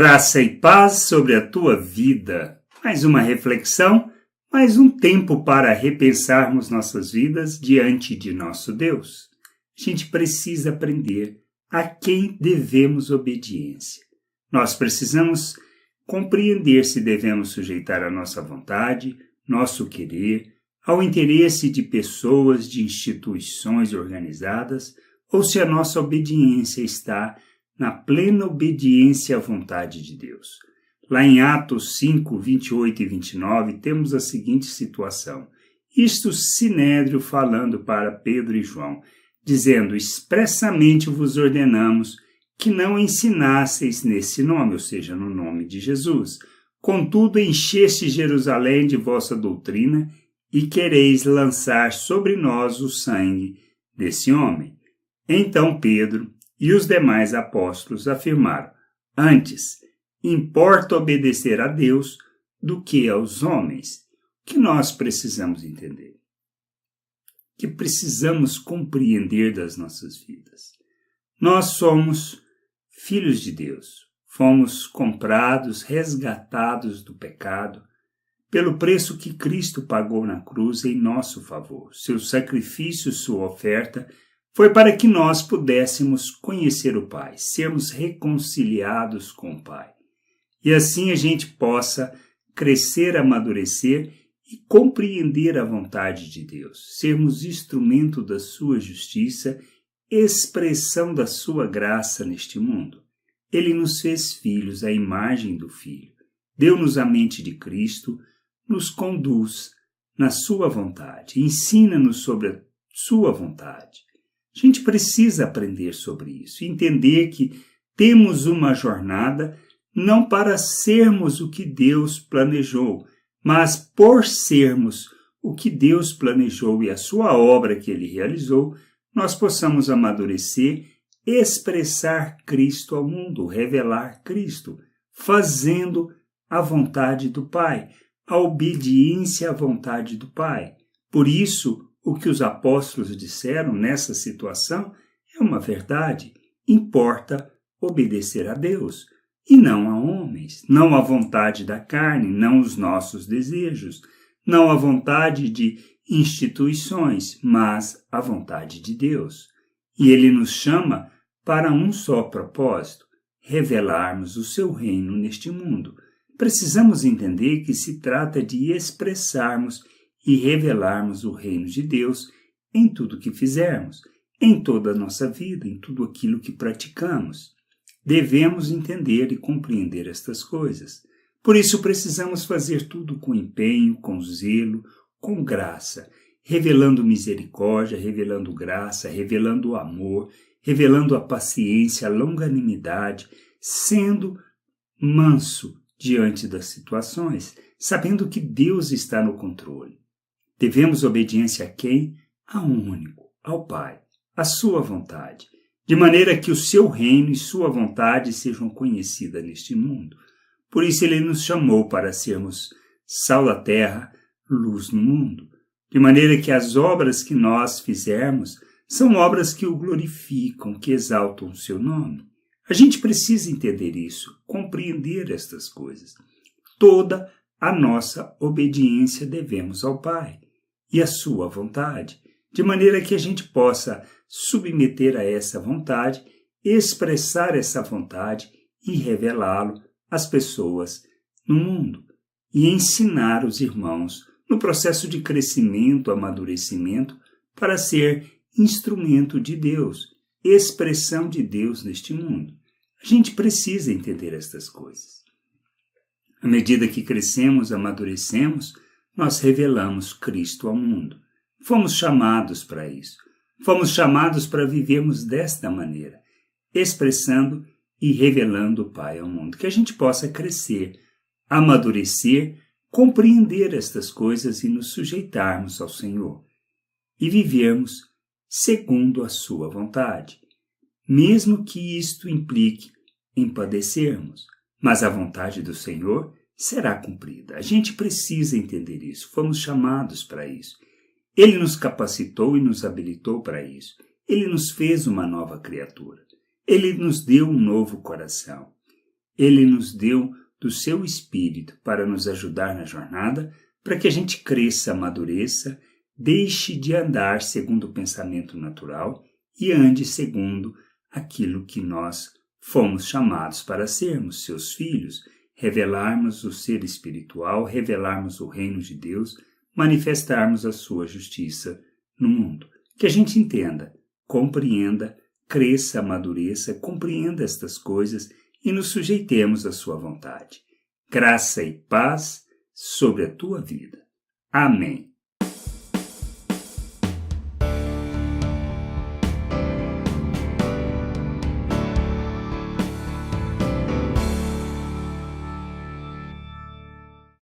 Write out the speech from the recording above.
Graça e paz sobre a tua vida. Mais uma reflexão, mais um tempo para repensarmos nossas vidas diante de nosso Deus. A gente precisa aprender a quem devemos obediência. Nós precisamos compreender se devemos sujeitar a nossa vontade, nosso querer, ao interesse de pessoas, de instituições organizadas, ou se a nossa obediência está na plena obediência à vontade de Deus. Lá em Atos 5, 28 e 29, temos a seguinte situação. Isto Sinédrio falando para Pedro e João, dizendo, expressamente vos ordenamos que não ensinasseis nesse nome, ou seja, no nome de Jesus. Contudo, encheste Jerusalém de vossa doutrina e quereis lançar sobre nós o sangue desse homem. Então Pedro e os demais apóstolos afirmaram, antes, importa obedecer a Deus do que aos homens. O que nós precisamos entender? O que precisamos compreender das nossas vidas? Nós somos filhos de Deus. Fomos comprados, resgatados do pecado, pelo preço que Cristo pagou na cruz em nosso favor. Seu sacrifício, sua oferta, foi para que nós pudéssemos conhecer o Pai, sermos reconciliados com o Pai. E assim a gente possa crescer, amadurecer e compreender a vontade de Deus, sermos instrumento da sua justiça, expressão da sua graça neste mundo. Ele nos fez filhos à imagem do Filho, deu-nos a mente de Cristo, nos conduz na sua vontade, ensina-nos sobre a sua vontade. A gente precisa aprender sobre isso, entender que temos uma jornada não para sermos o que Deus planejou, mas por sermos o que Deus planejou e a sua obra que Ele realizou, nós possamos amadurecer, expressar Cristo ao mundo, revelar Cristo, fazendo a vontade do Pai, a obediência à vontade do Pai. Por isso, o que os apóstolos disseram nessa situação é uma verdade. Importa obedecer a Deus e não a homens, não a vontade da carne, não os nossos desejos, não a vontade de instituições, mas a vontade de Deus. E Ele nos chama para um só propósito, revelarmos o seu reino neste mundo. Precisamos entender que se trata de expressarmos e revelarmos o reino de Deus em tudo que fizermos, em toda a nossa vida, em tudo aquilo que praticamos. Devemos entender e compreender estas coisas. Por isso precisamos fazer tudo com empenho, com zelo, com graça, revelando misericórdia, revelando graça, revelando o amor, revelando a paciência, a longanimidade, sendo manso diante das situações, sabendo que Deus está no controle. Devemos obediência a quem? A um único, ao Pai, à sua vontade, de maneira que o seu reino e sua vontade sejam conhecidas neste mundo. Por isso Ele nos chamou para sermos sal da terra, luz no mundo, de maneira que as obras que nós fizermos são obras que o glorificam, que exaltam o seu nome. A gente precisa entender isso, compreender estas coisas. Toda a nossa obediência devemos ao Pai e à sua vontade, de maneira que a gente possa submeter a essa vontade, expressar essa vontade e revelá-lo às pessoas no mundo e ensinar os irmãos no processo de crescimento, amadurecimento, para ser instrumento de Deus, expressão de Deus neste mundo. A gente precisa entender estas coisas. À medida que crescemos, amadurecemos, nós revelamos Cristo ao mundo. Fomos chamados para isso. Fomos chamados para vivermos desta maneira, expressando e revelando o Pai ao mundo. Que a gente possa crescer, amadurecer, compreender estas coisas e nos sujeitarmos ao Senhor. E vivermos segundo a sua vontade. Mesmo que isto implique em padecermos. Mas a vontade do Senhor será cumprida. A gente precisa entender isso. Fomos chamados para isso. Ele nos capacitou e nos habilitou para isso. Ele nos fez uma nova criatura. Ele nos deu um novo coração. Ele nos deu do seu Espírito para nos ajudar na jornada, para que a gente cresça, amadureça, deixe de andar segundo o pensamento natural e ande segundo aquilo que nós fomos chamados para sermos, seus filhos, revelarmos o ser espiritual, revelarmos o reino de Deus, manifestarmos a sua justiça no mundo. Que a gente entenda, compreenda, cresça, amadureça, compreenda estas coisas e nos sujeitemos à sua vontade. Graça e paz sobre a tua vida. Amém.